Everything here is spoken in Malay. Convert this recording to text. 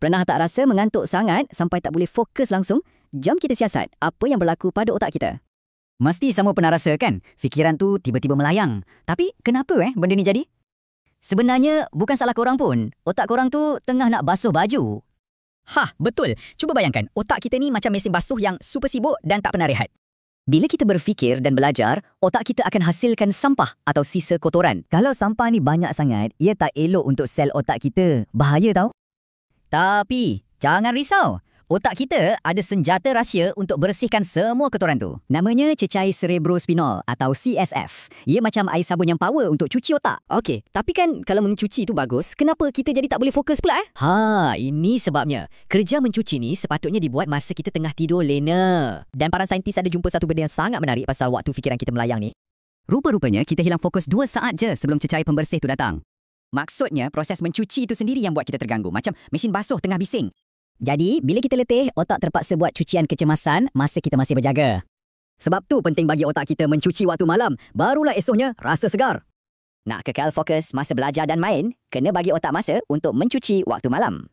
Pernah tak rasa mengantuk sangat sampai tak boleh fokus langsung? Jom kita siasat apa yang berlaku pada otak kita. Mesti sama pernah rasa kan? Fikiran tu tiba-tiba melayang. Tapi kenapa benda ni jadi? Sebenarnya bukan salah korang pun. Otak korang tu tengah nak basuh baju. Hah, betul. Cuba bayangkan, otak kita ni macam mesin basuh yang super sibuk dan tak pernah rehat. Bila kita berfikir dan belajar, otak kita akan hasilkan sampah atau sisa kotoran. Kalau sampah ni banyak sangat, ia tak elok untuk sel otak kita. Bahaya tau. Tapi, jangan risau. Otak kita ada senjata rahsia untuk bersihkan semua kotoran tu. Namanya cecair cerebrospinal atau CSF. Ia macam air sabun yang power untuk cuci otak. Okey, tapi kan kalau mencuci tu bagus, kenapa kita jadi tak boleh fokus pula Ini sebabnya. Kerja mencuci ni sepatutnya dibuat masa kita tengah tidur lena. Dan para saintis ada jumpa satu benda yang sangat menarik pasal waktu fikiran kita melayang ni. Rupa-rupanya kita hilang fokus 2 saat je sebelum cecair pembersih tu datang. Maksudnya, proses mencuci itu sendiri yang buat kita terganggu. Macam mesin basuh tengah bising. Jadi, bila kita letih, otak terpaksa buat cucian kecemasan masa kita masih berjaga. Sebab tu penting bagi otak kita mencuci waktu malam. Barulah esoknya rasa segar. Nak kekal fokus masa belajar dan main, kena bagi otak masa untuk mencuci waktu malam.